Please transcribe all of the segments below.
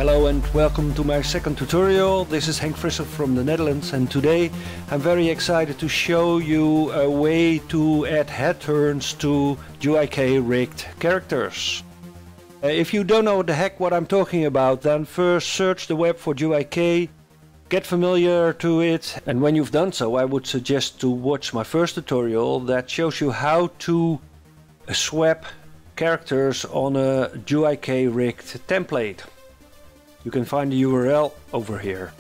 Hello and welcome to my second tutorial. This is Henk Visser from the Netherlands, and today I'm very excited to show you a way to add head turns to DuIK rigged characters. If you don't know the heck what I'm talking about, then first search the web for DuIK, get familiar to it, and when you've done so I would suggest to watch my first tutorial that shows you how to swap characters on a DuIK rigged template. You can find the URL over here.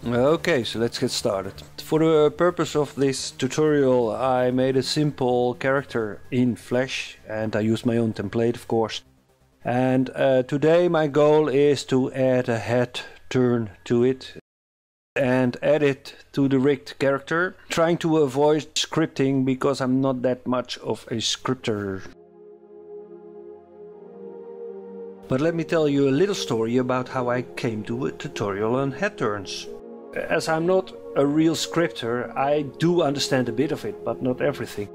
Okay, so let's get started. For the purpose of this tutorial I made a simple character in Flash and I used my own template, of course. And today my goal is to add a head turn to it and add it to the rigged character, trying to avoid scripting because I'm not that much of a scripter. But let me tell you a little story about how I came to a tutorial on head turns. As I'm not a real scripter, I do understand a bit of it, but not everything.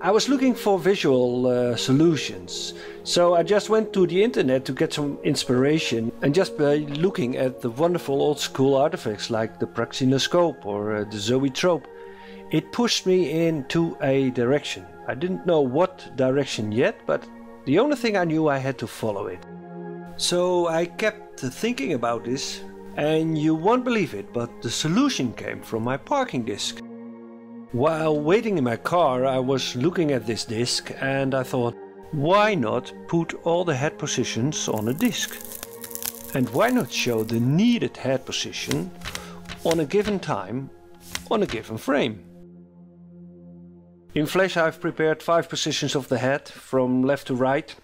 I was looking for visual solutions, so I just went to the internet to get some inspiration, and just by looking at the wonderful old school artifacts like the praxinoscope or the zoetrope, it pushed me into a direction. I didn't know what direction yet, but the only thing I knew, I had to follow it. So I kept thinking about this, and you won't believe it, but the solution came from my parking disc. While waiting in my car, I was looking at this disc and I thought, why not put all the head positions on a disc? And why not show the needed head position on a given time, on a given frame? In Flash I've prepared 5 positions of the head from left to right.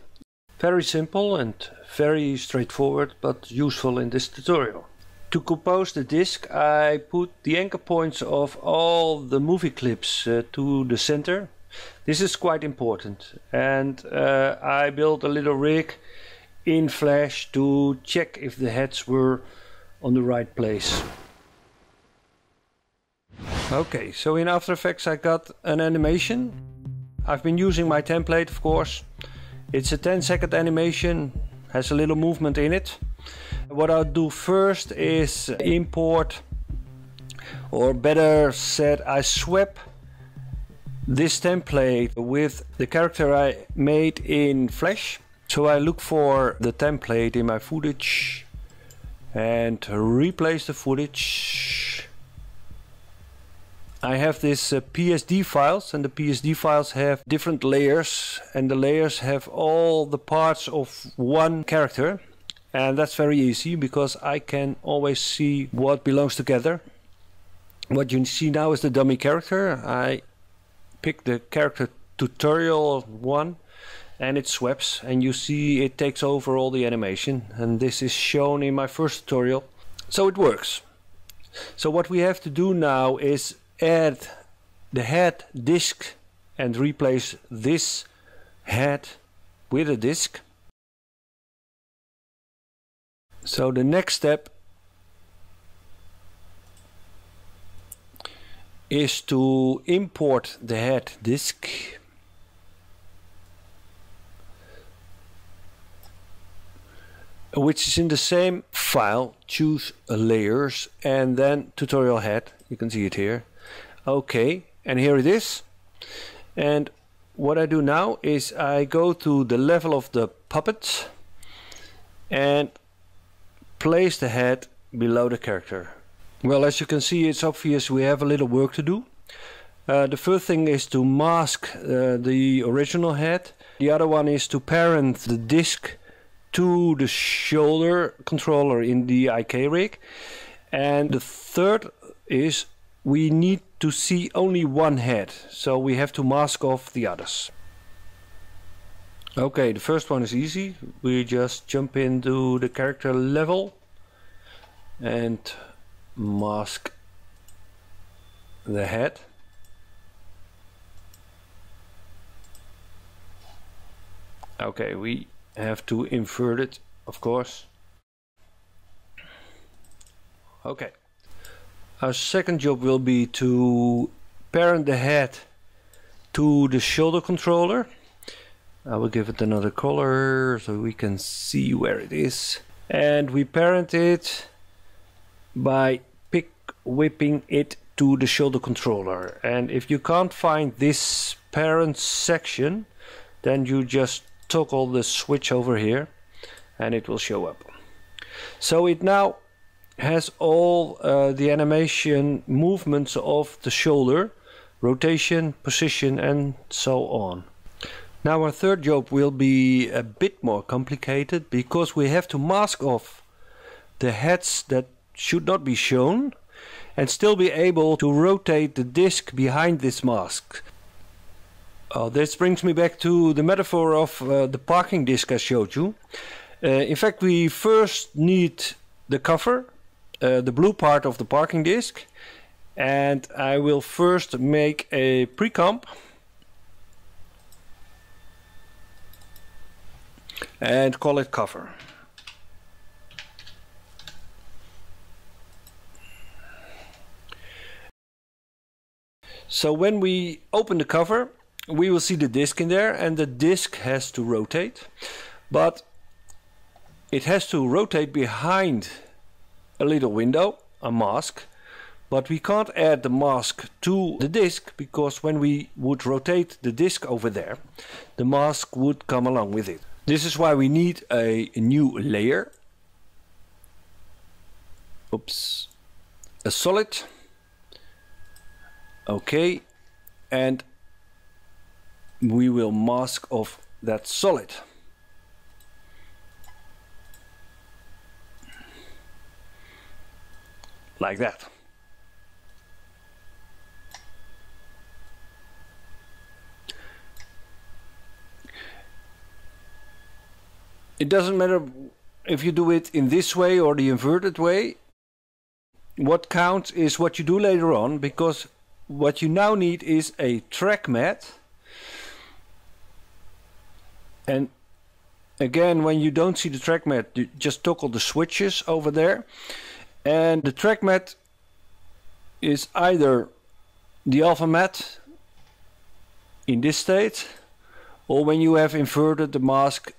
Very simple and very straightforward, but useful in this tutorial. To compose the disc I put the anchor points of all the movie clips to the center. This is quite important, and I built a little rig in Flash to check if the heads were on the right place. Okay, so in After Effects I got an animation. I've been using my template, of course. It's a 10-second animation, has a little movement in it. What I'll do first is import, or better said, I swap this template with the character I made in Flash. So I look for the template in my footage and replace the footage. I have this PSD files, and the PSD files have different layers, and the layers have all the parts of one character. And that's very easy because I can always see what belongs together. What you see now is the dummy character. I pick the character tutorial 1 and it swaps, and you see it takes over all the animation, and this is shown in my first tutorial. So it works. So what we have to do now is add the head disc and replace this head with a disc. So the next step is to import the head disc. Which is in the same file. Choose layers and then tutorial head. You can see it here. Okay, and here it is. And what I do now is I go to the level of the puppet and place the head below the character. Well, as you can see, it's obvious we have a little work to do. The first thing is to mask the original head. The other one is to parent the disc to the shoulder controller in the DuIK rig. And the third is we need to see only one head, so we have to mask off the others. Okay, the first one is easy. We just jump into the character level and mask the head. Okay, we have to invert it, of course. Okay. Our second job will be to parent the head to the shoulder controller. I will give it another color so we can see where it is. And we parent it by whipping it to the shoulder controller. And if you can't find this parent section, then you just toggle the switch over here and it will show up. So it now has all the animation movements of the shoulder, rotation, position and so on. Now our third job will be a bit more complicated because we have to mask off the heads that should not be shown and still be able to rotate the disc behind this mask. This brings me back to the metaphor of the parking disc I showed you. In fact, we first need the cover, the blue part of the parking disc, and I will first make a pre-comp and call it cover. So when we open the cover, we will see the disc in there, and the disc has to rotate, but it has to rotate behind a little window, a mask, but we can't add the mask to the disc because when we would rotate the disc over there, the mask would come along with it. This is why we need a new layer. Oops. A solid. Okay. And we will mask off that solid. Like that. It doesn't matter if you do it in this way or the inverted way. What counts is what you do later on, because what you now need is a track mat. And again, when you don't see the track mat, you just toggle the switches over there. And the track mat is either the alpha mat in this state, or when you have inverted the mask,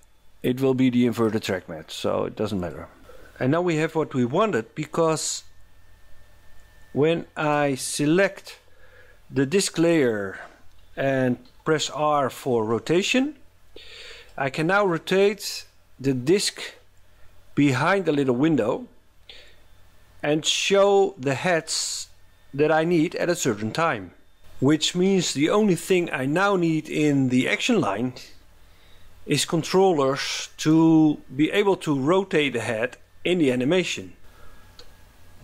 it will be the inverted track mat, so it doesn't matter. And now we have what we wanted, because when I select the disc layer and press R for rotation, I can now rotate the disc behind the little window and show the heads that I need at a certain time. Which means the only thing I now need in the action line is controllers to be able to rotate the head in the animation.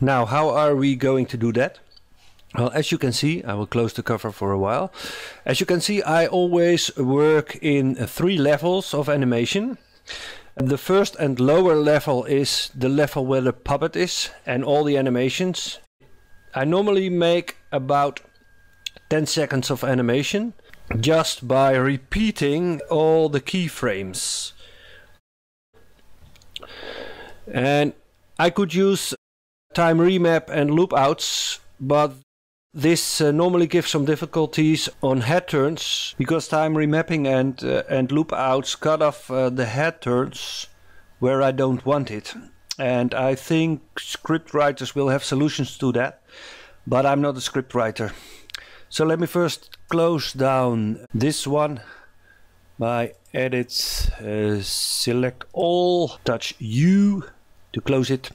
Now, how are we going to do that? Well, as you can see, I will close the cover for a while. As you can see, I always work in 3 levels of animation. The first and lower level is the level where the puppet is and all the animations. I normally make about 10 seconds of animation just by repeating all the keyframes. And I could use time remap and loop outs, but this normally gives some difficulties on head turns, because time remapping and loop outs cut off the head turns where I don't want it. And I think script writers will have solutions to that, but I'm not a script writer. So let me first close down this one by edit, select all, touch U to close it.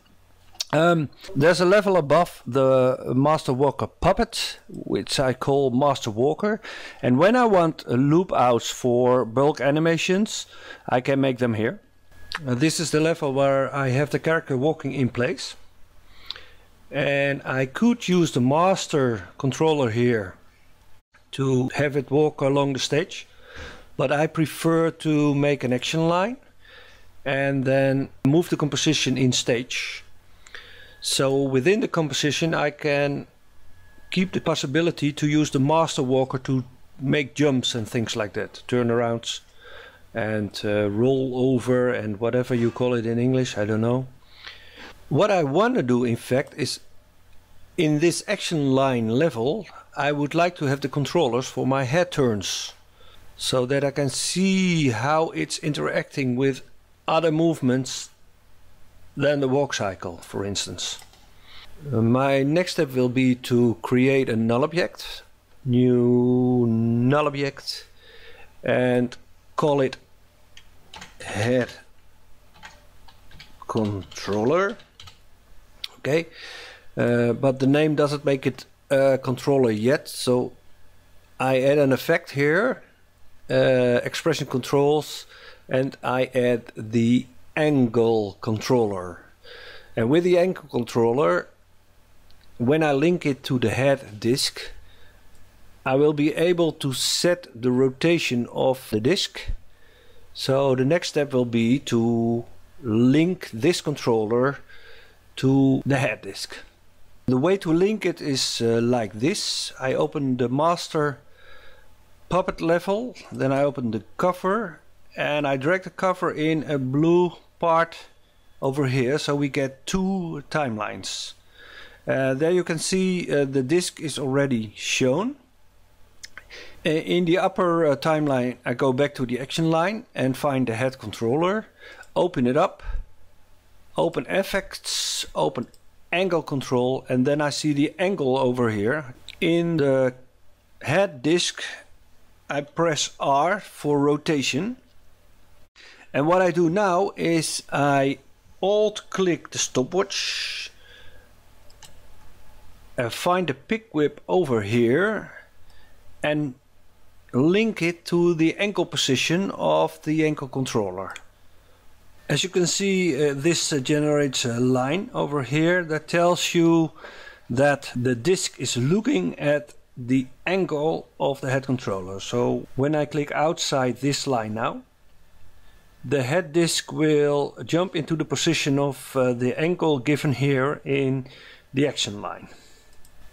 There's a level above the Master Walker puppet, which I call Master Walker, and when I want loop outs for bulk animations, I can make them here. This is the level where I have the character walking in place, and I could use the master controller here to have it walk along the stage, but I prefer to make an action line and then move the composition in stage. So within the composition I can keep the possibility to use the master walker to make jumps and things like that, turnarounds and roll over and whatever you call it in English, I don't know. What I want to do in fact is, in this action line level, I would like to have the controllers for my head turns. so that I can see how it's interacting with other movements than the walk cycle, for instance. My next step will be to create a null object, new null object, and call it head controller. Okay, but the name doesn't make it a controller yet, so I add an effect here, expression controls, and I add the angle controller. And with the angle controller, when I link it to the head disk, I will be able to set the rotation of the disk. So the next step will be to link this controller to the head disk. The way to link it is like this. I open the master puppet level, then I open the cover, and I drag the cover in a blue part over here, so we get two timelines. There you can see the disk is already shown. In the upper timeline, I go back to the action line and find the head controller, open it up, open effects, open angle control, and then I see the angle over here. In the head disk, I press R for rotation. And what I do now is I alt click the stopwatch, find the pick whip over here and link it to the ankle position of the ankle controller. As you can see, this generates a line over here that tells you that the disk is looking at the angle of the head controller. So when I click outside this line now, the head disk will jump into the position of the angle given here in the action line.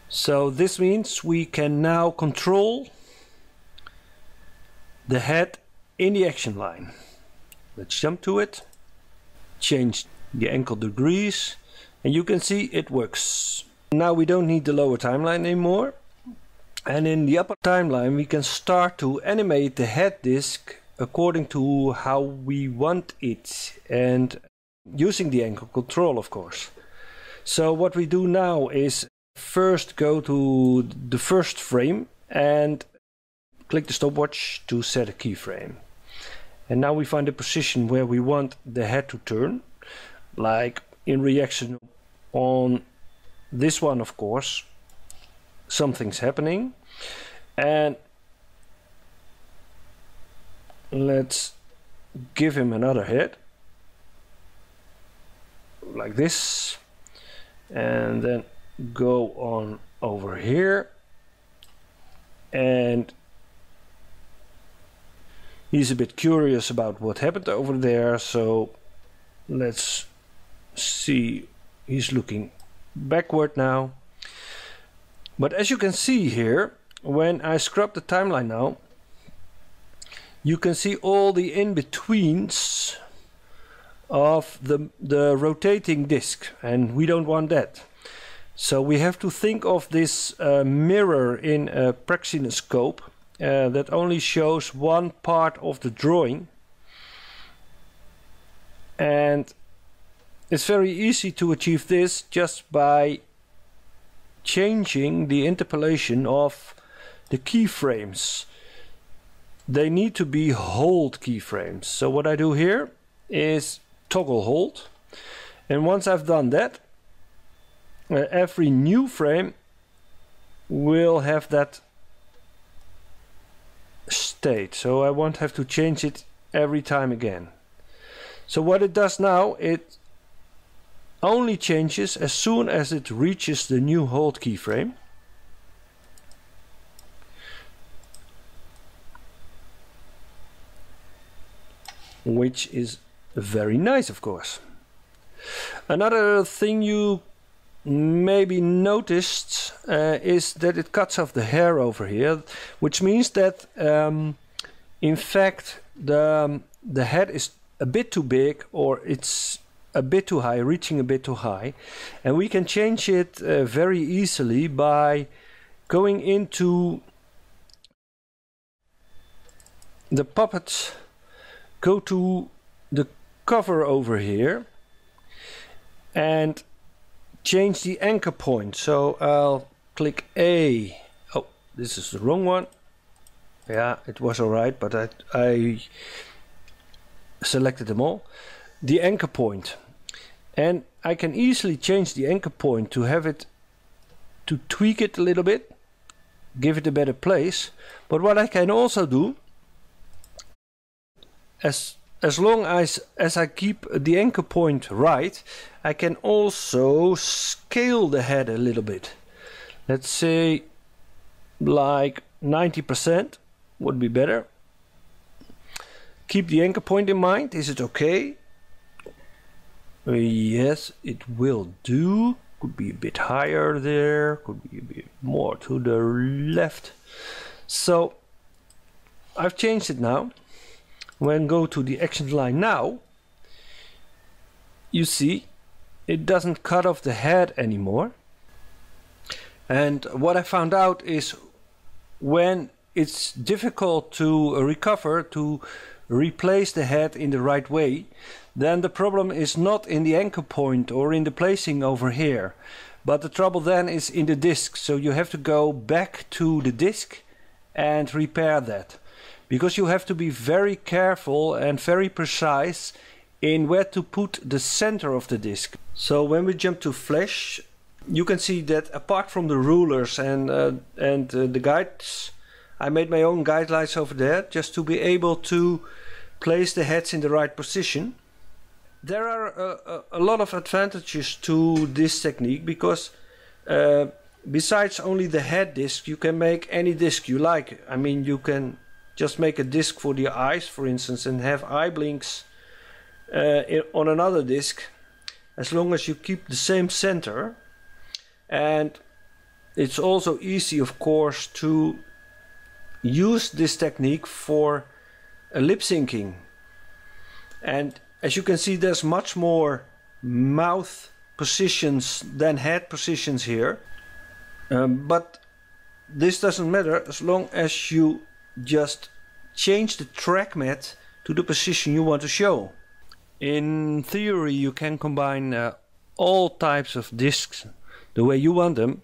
So this means we can now control the head in the action line. Let's jump to it, change the ankle degrees, and you can see it works. Now we don't need the lower timeline anymore, and in the upper timeline we can start to animate the head disk according to how we want it, and using the ankle control, of course. So what we do now is first go to the first frame and click the stopwatch to set a keyframe. And now we find the position where we want the head to turn, like in reaction on this one, of course. Something's happening. And let's give him another head, like this. And then go on over here. And he's a bit curious about what happened over there, so let's see. He's looking backward now. But as you can see here, when I scrub the timeline now, you can see all the in-betweens of the rotating disk, and we don't want that. So we have to think of this mirror in a praxinoscope that only shows one part of the drawing, and it's very easy to achieve this just by changing the interpolation of the keyframes. They need to be hold keyframes. So what I do here is toggle hold, and once I've done that, every new frame will have that state, so I won't have to change it every time again. So what it does now, it only changes as soon as it reaches the new hold keyframe. Which is very nice, of course. Another thing you maybe noticed is that it cuts off the hair over here, which means that in fact the head is a bit too big, or it's a bit too high, reaching a bit too high, and we can change it very easily by going into the puppets, go to the cover over here and change the anchor point. So I'll click A. Oh, this is the wrong one. Yeah, it was alright, but I selected them all. The anchor point. And I can easily change the anchor point to have it, to tweak it a little bit, give it a better place. But what I can also do, as long as I keep the anchor point right, I can also scale the head a little bit. Let's say like 90% would be better. Keep the anchor point in mind. Is it okay? Yes, it will do. Could be a bit higher there, could be a bit more to the left. So I've changed it now. When go to the action line now, you see it doesn't cut off the head anymore. And what I found out is when it's difficult to recover, to replace the head in the right way, then the problem is not in the anchor point or in the placing over here, but the trouble then is in the disc. So you have to go back to the disc and repair that, because you have to be very careful and very precise in where to put the center of the disc. So when we jump to Flash, you can see that apart from the rulers and the guides, I made my own guidelines over there just to be able to place the heads in the right position. There are a lot of advantages to this technique, because besides only the head disc, you can make any disc you like. I mean, you can just make a disc for the eyes, for instance, and have eye blinks on another disc, as long as you keep the same center. And it's also easy, of course, to use this technique for lip syncing. And as you can see, there's much more mouth positions than head positions here. But this doesn't matter as long as you just change the track mat to the position you want to show. In theory, you can combine all types of discs the way you want them.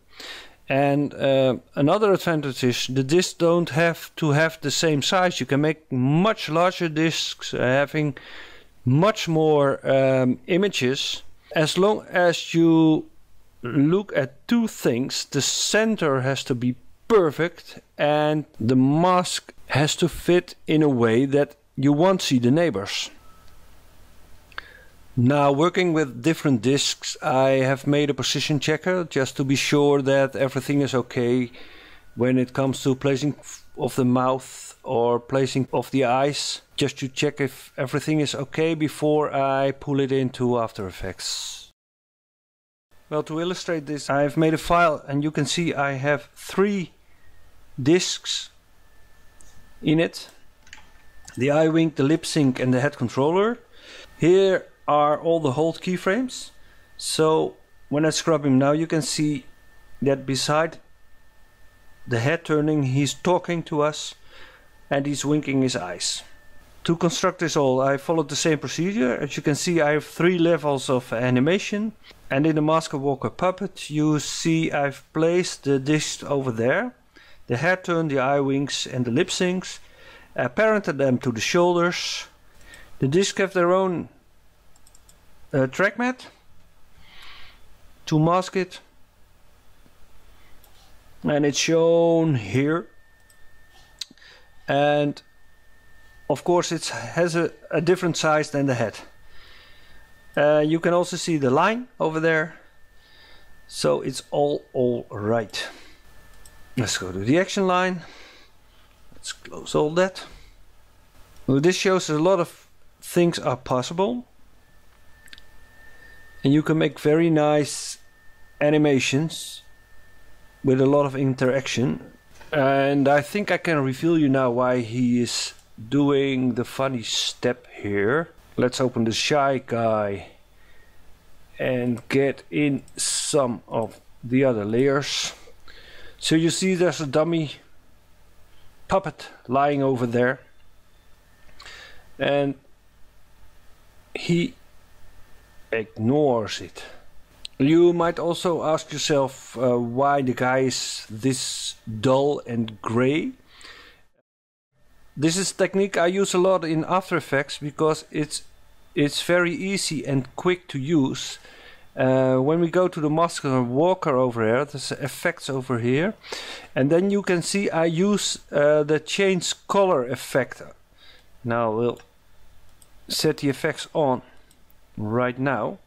And another advantage is the discs don't have to have the same size. You can make much larger discs having much more images. As long as you look at two things, the center has to be perfect and the mask has to fit in a way that you won't see the neighbors. Now, working with different discs, I have made a position checker just to be sure that everything is okay when it comes to placing of the mouth or placing of the eyes, just to check if everything is okay before I pull it into After Effects. Well, to illustrate this, I've made a file and you can see I have 3 discs in it: the eye wing, the lip sync and the head controller. Here are all the hold keyframes. So when I scrub him now, you can see that beside the head turning, he's talking to us and he's winking his eyes. To construct this all, I followed the same procedure. As you can see, I have 3 levels of animation, and in the Masker Walker puppet you see I've placed the discs over there, the head turn, the eye wings and the lip syncs. I parented them to the shoulders. The discs have their own track mat to mask it, and it's shown here. And of course it has a different size than the head. You can also see the line over there, so it's all right. Let's go to the action line. Let's close all that. Well, this shows a lot of things are possible, and you can make very nice animations with a lot of interaction. And I think I can reveal you now why he is doing the funny step here. Let's open the shy guy and get in some of the other layers. So you see there's a dummy puppet lying over there. and he ignores it. You might also ask yourself why the guy is this dull and gray. This is a technique I use a lot in After Effects because it's very easy and quick to use. When we go to the master walker over here, there's effects over here, and then you can see I use the change color effect. Now we'll set the effects on right now.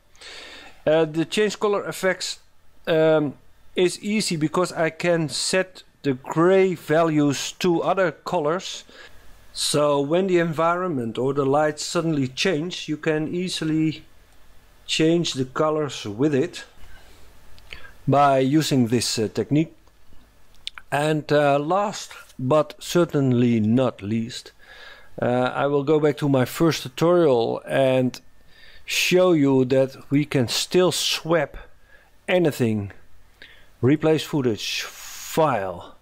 The change color effects is easy because I can set the gray values to other colors. So when the environment or the lights suddenly change, you can easily change the colors with it by using this technique. And last but certainly not least, I will go back to my first tutorial and show you that we can still swap anything. Replace footage, file,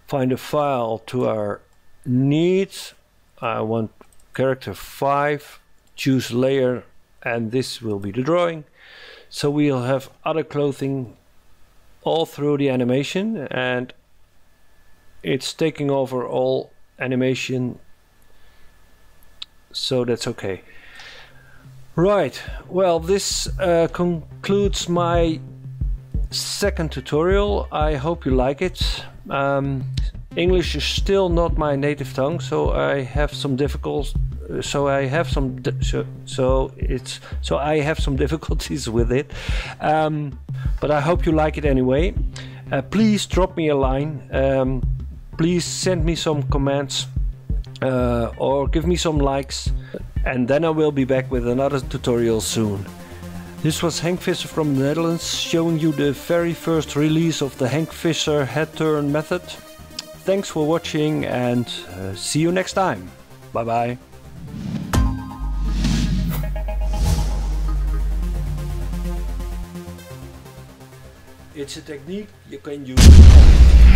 find a file to our needs. I want character 5, choose layer, and this will be the drawing. So we'll have other clothing all through the animation, and it's taking over all animation, so that's okay. Right, well, this concludes my second tutorial. I hope you like it. English is still not my native tongue, so I have some difficulties. I have some difficulties with it. But I hope you like it anyway. Please drop me a line. Please send me some comments or give me some likes. And then I will be back with another tutorial soon. This was Henk Visser from the Netherlands, showing you the very first release of the Henk Visser head turn method. Thanks for watching, and see you next time. Bye bye. It's a technique you can use.